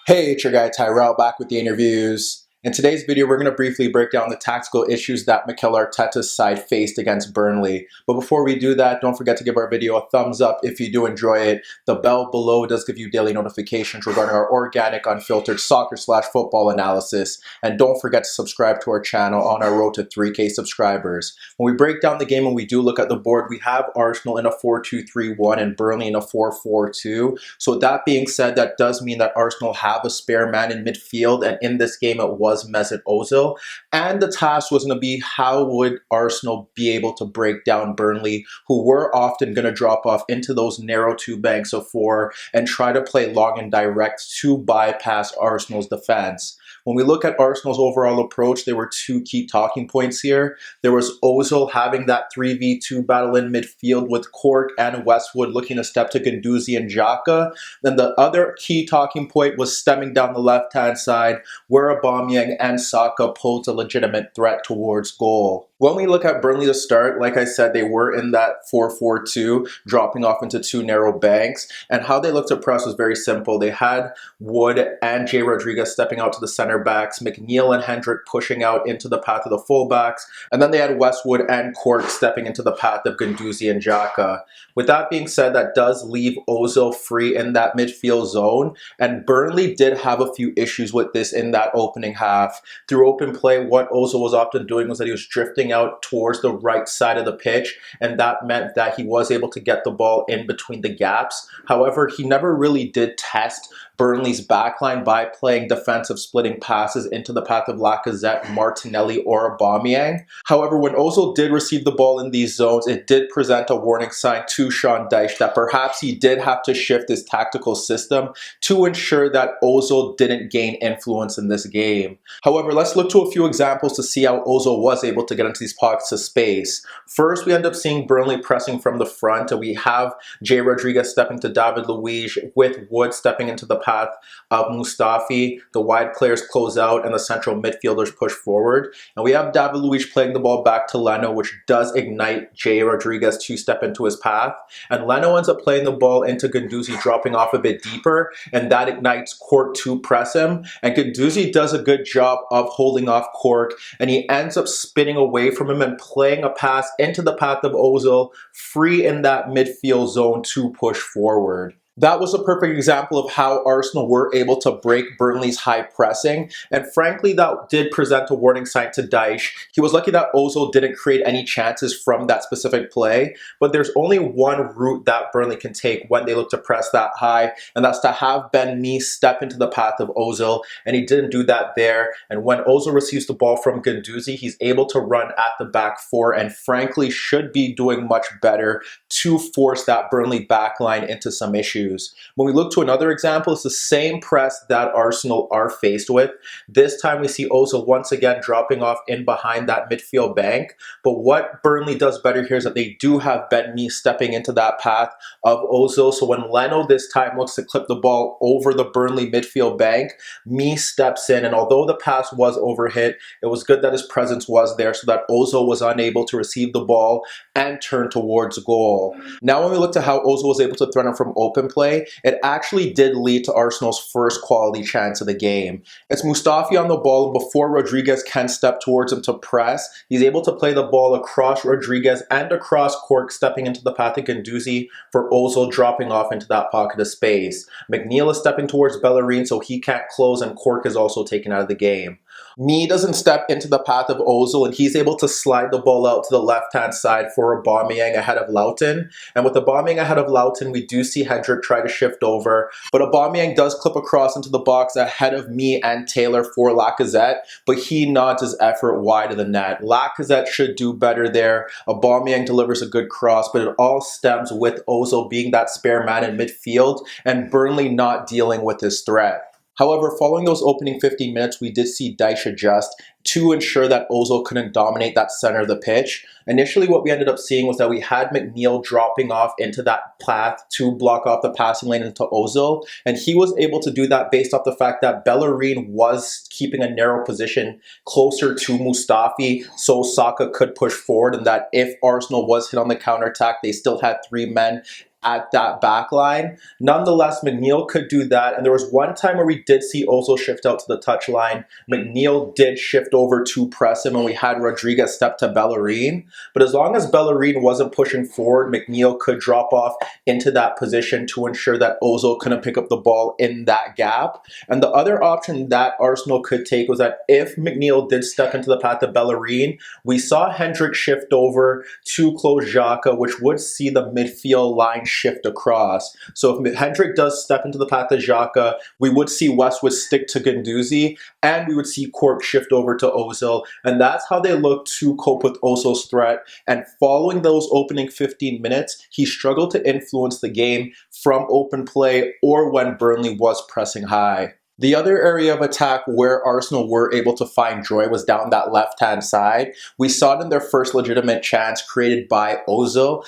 Hey, it's your guy Tyrrell back with the interviews. In today's video, we're going to briefly break down the tactical issues that Mikel Arteta's side faced against Burnley. But before we do that, don't forget to give our video a thumbs up if you do enjoy it. The bell below does give you daily notifications regarding our organic, unfiltered soccer/football analysis. And don't forget to subscribe to our channel on our road to 3K subscribers. When we break down the game and we do look at the board, we have Arsenal in a 4-2-3-1 and Burnley in a 4-4-2. So that being said, that does mean that Arsenal have a spare man in midfield, and in this game it was Mesut Ozil, and the task was going to be how would Arsenal be able to break down Burnley, who were often going to drop off into those narrow two banks of four and try to play long and direct to bypass Arsenal's defense. When we look at Arsenal's overall approach, there were two key talking points here. There was Ozil having that 3v2 battle in midfield with Cork and Westwood looking to step to Guendouzi and Xhaka. Then the other key talking point was stemming down the left-hand side where Aubameyang and Saka posed a legitimate threat towards goal. When we look at Burnley to start, like I said, they were in that 4-4-2, dropping off into two narrow banks. And how they looked to press was very simple. They had Wood and Jay Rodriguez stepping out to the center backs, McNeil and Hendrick pushing out into the path of the fullbacks, and then they had Westwood and Cork stepping into the path of Guendouzi and Xhaka. With that being said, that does leave Ozil free in that midfield zone, and Burnley did have a few issues with this in that opening half. Through open play, what Ozil was often doing was that he was drifting out towards the right side of the pitch, and that meant that he was able to get the ball in between the gaps. However, he never really did test Burnley's backline by playing defensive splitting passes into the path of Lacazette, Martinelli, or Aubameyang. However, when Ozil did receive the ball in these zones, it did present a warning sign to Dyche that perhaps he did have to shift his tactical system to ensure that Ozil didn't gain influence in this game. However, let's look to a few examples to see how Ozil was able to get into these pockets of space. First, we end up seeing Burnley pressing from the front, and we have Jay Rodriguez stepping to David Luiz with Wood stepping into the path of Mustafi. The wide players close out and the central midfielders push forward. And we have David Luiz playing the ball back to Leno, which does ignite Jay Rodriguez to step into his path. And Leno ends up playing the ball into Guendouzi, dropping off a bit deeper, and that ignites Cork to press him. And Guendouzi does a good job of holding off Cork, and he ends up spinning away from him and playing a pass into the path of Ozil, free in that midfield zone to push forward. That was a perfect example of how Arsenal were able to break Burnley's high pressing, and frankly that did present a warning sign to Dyche. He was lucky that Ozil didn't create any chances from that specific play, but there's only one route that Burnley can take when they look to press that high, and that's to have Ben Mee step into the path of Ozil, and he didn't do that there. And when Ozil receives the ball from Guendouzi, he's able to run at the back four and frankly should be doing much better to force that Burnley backline into some issues. When we look to another example, it's the same press that Arsenal are faced with. This time we see Ozil once again dropping off in behind that midfield bank. But what Burnley does better here is that they do have Ben Mee stepping into that path of Ozil. So when Leno this time looks to clip the ball over the Burnley midfield bank, Mee steps in. And although the pass was overhit, it was good that his presence was there so that Ozil was unable to receive the ball and turn towards goal. Now when we look to how Ozil was able to threaten from open play, it actually did lead to Arsenal's first quality chance of the game. It's Mustafi on the ball, and before Rodriguez can step towards him to press, he's able to play the ball across Rodriguez and across Cork, stepping into the path of Guendouzi for Ozil dropping off into that pocket of space. McNeil is stepping towards Bellerin, so he can't close, and Cork is also taken out of the game. Mee doesn't step into the path of Ozil, and he's able to slide the ball out to the left-hand side for Aubameyang ahead of Loughton. And with Aubameyang ahead of Loughton, we do see Hendrick try to shift over, but Aubameyang does clip across into the box ahead of Mee and Taylor for Lacazette, but he nods his effort wide of the net. Lacazette should do better there. Aubameyang delivers a good cross, but it all stems with Ozil being that spare man in midfield and Burnley not dealing with his threat. However, following those opening 15 minutes, we did see Dyche adjust to ensure that Ozil couldn't dominate that center of the pitch. Initially, what we ended up seeing was that we had McNeil dropping off into that path to block off the passing lane into Ozil, and he was able to do that based off the fact that Bellerin was keeping a narrow position closer to Mustafi so Saka could push forward, and that if Arsenal was hit on the counterattack, they still had three men at that back line. Nonetheless, McNeil could do that. And there was one time where we did see Ozil shift out to the touchline. McNeil did shift over to press him, and we had Rodriguez step to Bellerin. But as long as Bellerin wasn't pushing forward, McNeil could drop off into that position to ensure that Ozil couldn't pick up the ball in that gap. And the other option that Arsenal could take was that if McNeil did step into the path of Bellerin, we saw Hendrick shift over to close Xhaka, which would see the midfield line shift across. So if Hendrick does step into the path of Xhaka, we would see Westwood stick to Guendouzi, and we would see Cork shift over to Ozil. And that's how they look to cope with Ozil's threat. And following those opening 15 minutes, he struggled to influence the game from open play or when Burnley was pressing high. The other area of attack where Arsenal were able to find joy was down that left-hand side. We saw it in their first legitimate chance created by Ozil,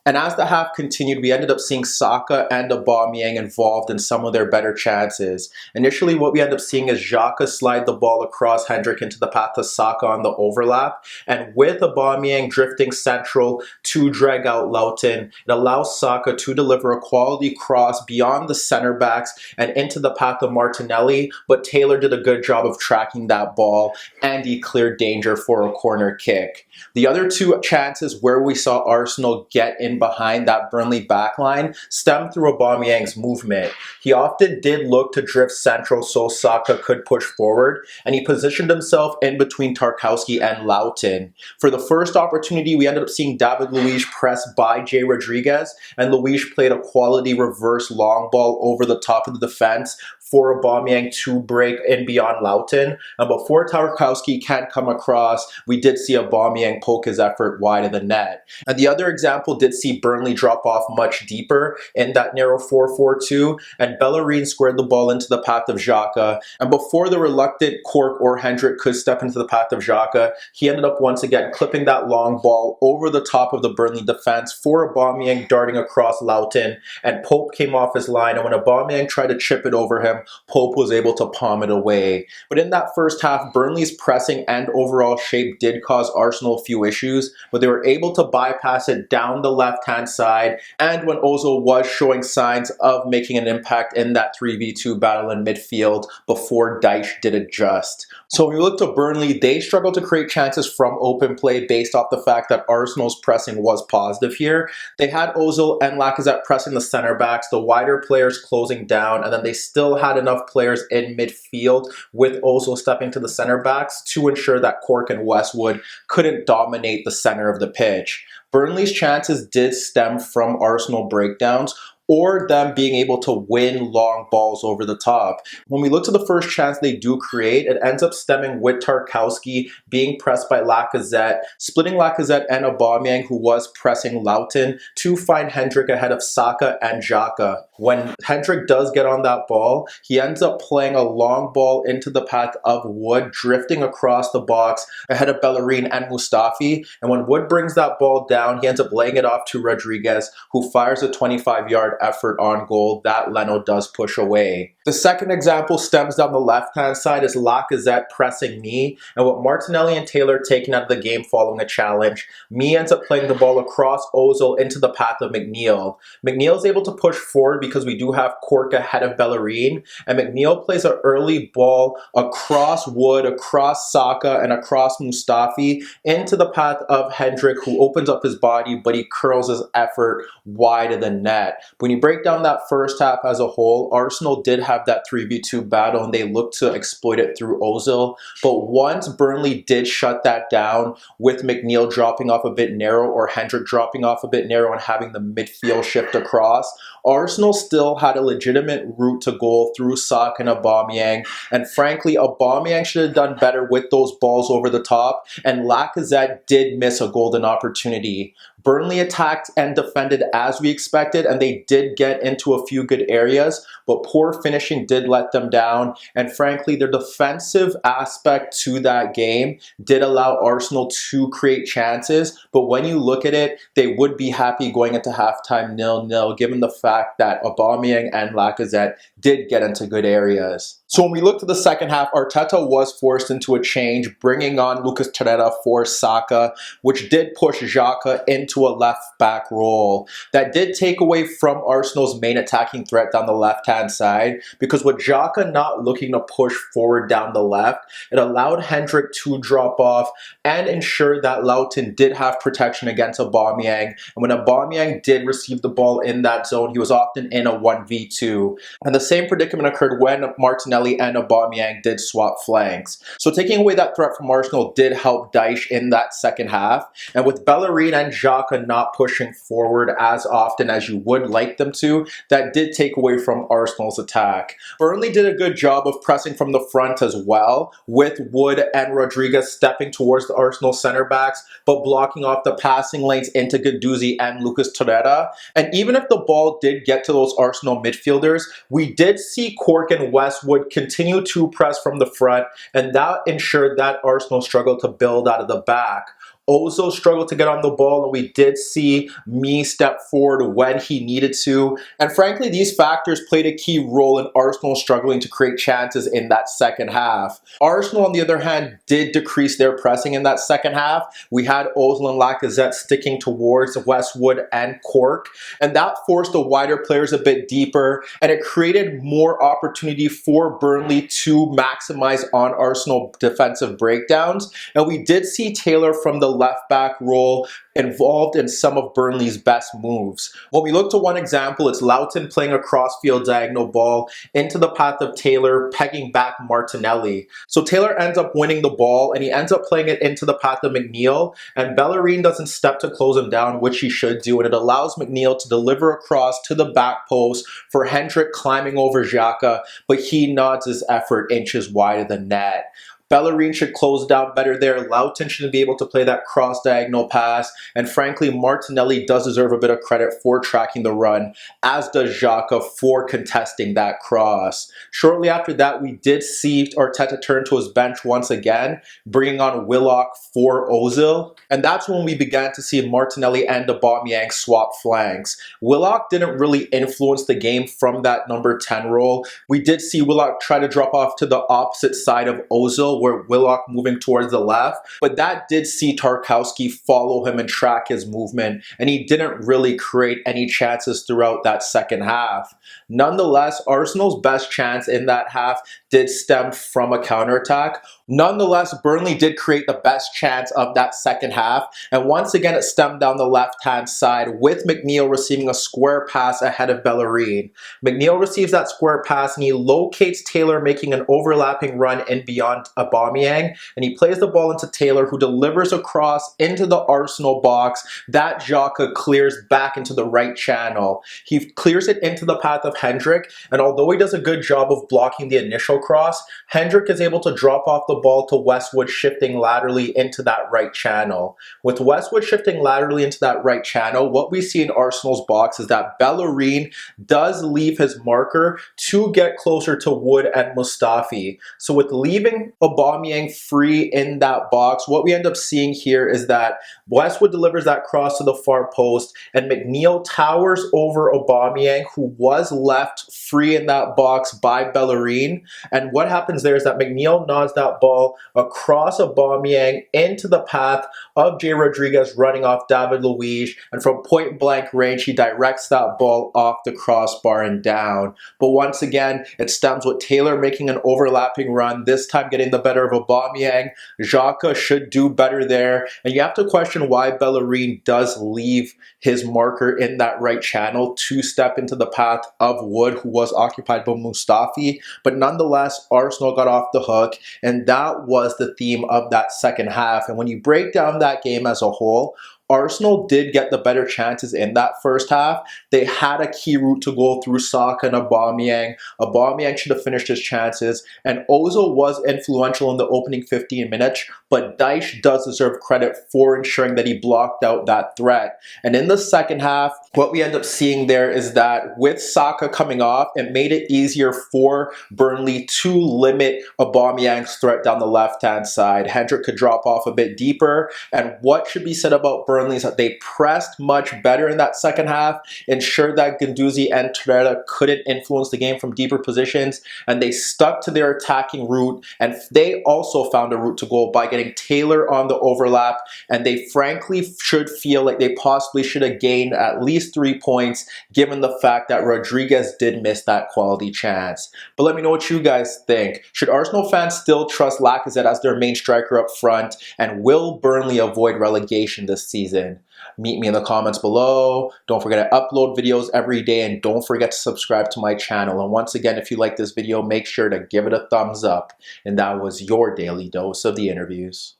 and as the half continued, we ended up seeing Saka and Aubameyang involved in some of their better chances. Initially, what we end up seeing is Xhaka slide the ball across Hendrick into the path of Saka on the overlap. And with Aubameyang drifting central to drag out Loughton, it allows Saka to deliver a quality cross beyond the center backs and into the path of Martinelli. But Taylor did a good job of tracking that ball, and he cleared danger for a corner kick. The other two chances where we saw Arsenal get in behind that Burnley backline stemmed through Aubameyang's movement. He often did look to drift central so Saka could push forward, and he positioned himself in between Tarkowski and Loughton. For the first opportunity, we ended up seeing David Luiz pressed by Jay Rodriguez, and Luiz played a quality reverse long ball over the top of the defense for Aubameyang to break in beyond Loughton. And before Tarkowski can come across, we did see Aubameyang poke his effort wide of the net. And the other example did see Burnley drop off much deeper in that narrow 4-4-2, and Bellerin squared the ball into the path of Xhaka. And before the reluctant Cork or Hendrick could step into the path of Xhaka, he ended up once again clipping that long ball over the top of the Burnley defense for Aubameyang darting across Loughton, and Pope came off his line, and when Aubameyang tried to chip it over him, Pope was able to palm it away. But in that first half, Burnley's pressing and overall shape did cause Arsenal a few issues, but they were able to bypass it down the left-hand side, and when Ozil was showing signs of making an impact in that 3v2 battle in midfield before Dyche did adjust. So when we look to Burnley, they struggled to create chances from open play based off the fact that Arsenal's pressing was positive here. They had Ozil and Lacazette pressing the center backs, the wider players closing down, and then they still had enough players in midfield with Ozil stepping to the center backs to ensure that Cork and Westwood couldn't dominate the center of the pitch. Burnley's chances did stem from Arsenal breakdowns or them being able to win long balls over the top. When we look to the first chance they do create, it ends up stemming with Tarkowski being pressed by Lacazette, splitting Lacazette and Aubameyang, who was pressing Loughton, to find Hendrick ahead of Saka and Xhaka. When Hendrick does get on that ball, he ends up playing a long ball into the path of Wood, drifting across the box ahead of Bellerin and Mustafi. And when Wood brings that ball down, he ends up laying it off to Rodriguez, who fires a 25-yard effort on goal that Leno does push away. The second example stems down the left-hand side is Lacazette pressing Mee, and with Martinelli and Taylor taken out of the game following a challenge, Mee ends up playing the ball across Ozil into the path of McNeil. McNeil is able to push forward because we do have Cork ahead of Bellerin, and McNeil plays an early ball across Wood, across Saka, and across Mustafi into the path of Hendrick, who opens up his body, but he curls his effort wide of the net. When you break down that first half as a whole, Arsenal did have that 3v2 battle, and they looked to exploit it through Ozil. But once Burnley did shut that down with McNeil dropping off a bit narrow or Hendrick dropping off a bit narrow and having the midfield shift across, Arsenal still had a legitimate route to goal through Saka and Aubameyang. And frankly, Aubameyang should have done better with those balls over the top, and Lacazette did miss a golden opportunity. Burnley attacked and defended as we expected, and they did get into a few good areas, but poor finishing did let them down. And frankly, their defensive aspect to that game did allow Arsenal to create chances. But when you look at it, they would be happy going into halftime 0-0, given the fact that Aubameyang and Lacazette did get into good areas. So when we look to the second half, Arteta was forced into a change, bringing on Lucas Torreira for Saka, which did push Xhaka into into a left back role. That did take away from Arsenal's main attacking threat down the left-hand side, because with Xhaka not looking to push forward down the left, it allowed Hendrick to drop off and ensure that Lowton did have protection against Aubameyang. And when Aubameyang did receive the ball in that zone, he was often in a 1v2. And the same predicament occurred when Martinelli and Aubameyang did swap flanks. So taking away that threat from Arsenal did help Dyche in that second half. And with Bellerin and Xhaka not pushing forward as often as you would like them to, that did take away from Arsenal's attack. Burnley did a good job of pressing from the front as well, with Wood and Rodriguez stepping towards the Arsenal center backs, but blocking off the passing lanes into Guendouzi and Lucas Torreira. And even if the ball did get to those Arsenal midfielders, we did see Cork and Westwood continue to press from the front, and that ensured that Arsenal struggled to build out of the back. Ozil struggled to get on the ball, and we did see me step forward when he needed to. And frankly, these factors played a key role in Arsenal struggling to create chances in that second half. Arsenal, on the other hand, did decrease their pressing in that second half. We had Ozil and Lacazette sticking towards Westwood and Cork, and that forced the wider players a bit deeper, and it created more opportunity for Burnley to maximize on Arsenal defensive breakdowns. And we did see Taylor from the left back role involved in some of Burnley's best moves. When we look to one example, it's Lowton playing a crossfield diagonal ball into the path of Taylor, pegging back Martinelli. So Taylor ends up winning the ball, and he ends up playing it into the path of McNeil, and Bellerin doesn't step to close him down, which he should do, and it allows McNeil to deliver a cross to the back post for Hendrick climbing over Xhaka, but he nods his effort inches wide of the net. Bellerin should close down better there. Lowton shouldn't be able to play that cross-diagonal pass. And frankly, Martinelli does deserve a bit of credit for tracking the run, as does Xhaka for contesting that cross. Shortly after that, we did see Arteta turn to his bench once again, bringing on Willock for Ozil. And that's when we began to see Martinelli and Aubameyang swap flanks. Willock didn't really influence the game from that number 10 role. We did see Willock try to drop off to the opposite side of Ozil, where Willock moving towards the left, but that did see Tarkowski follow him and track his movement, and he didn't really create any chances throughout that second half. Nonetheless, Arsenal's best chance in that half did stem from a counterattack. Nonetheless, Burnley did create the best chance of that second half, and once again it stemmed down the left-hand side with McNeil receiving a square pass ahead of Bellerin. McNeil receives that square pass, and he locates Taylor making an overlapping run in beyond Aubameyang, and he plays the ball into Taylor, who delivers a cross into the Arsenal box that Xhaka clears back into the right channel. He clears it into the path of Hendrick, and although he does a good job of blocking the initial cross, Hendrick is able to drop off the ball to Westwood, shifting laterally into that right channel. With Westwood shifting laterally into that right channel, what we see in Arsenal's box is that Bellerin does leave his marker to get closer to Wood and Mustafi. So with leaving Aubameyang free in that box, what we end up seeing here is that Westwood delivers that cross to the far post, and McNeil towers over Aubameyang, who was left free in that box by Bellerin. And what happens there is that McNeil nods that ball across Aubameyang into the path of Jay Rodriguez running off David Luiz, and from point blank range he directs that ball off the crossbar and down. But once again, it stems with Taylor making an overlapping run, this time getting the better of Aubameyang. Xhaka should do better there, and you have to question why Bellerin does leave his marker in that right channel to step into the path of Wood, who was occupied by Mustafi. But nonetheless, Arsenal got off the hook, and that was the theme of that second half. And when you break down that game as a whole, Arsenal did get the better chances in that first half. They had a key route to go through Saka and Aubameyang. Aubameyang should have finished his chances, and Ozil was influential in the opening 15 minutes, but Dyche does deserve credit for ensuring that he blocked out that threat. And in the second half, what we end up seeing there is that with Saka coming off, it made it easier for Burnley to limit Aubameyang's threat down the left-hand side. Hendrick could drop off a bit deeper, and what should be said about Burnley Burnley is that they pressed much better in that second half, ensured that Guendouzi and Tyrrell couldn't influence the game from deeper positions, and they stuck to their attacking route, and they also found a route to goal by getting Taylor on the overlap, and they frankly should feel like they possibly should have gained at least 3 points given the fact that Rodriguez did miss that quality chance. But let me know what you guys think. Should Arsenal fans still trust Lacazette as their main striker up front, and will Burnley avoid relegation this season? Meet me in the comments below. Don't forget to upload videos every day, and don't forget to subscribe to my channel. And once again, if you like this video, make sure to give it a thumbs up. And that was your daily dose of the interviews.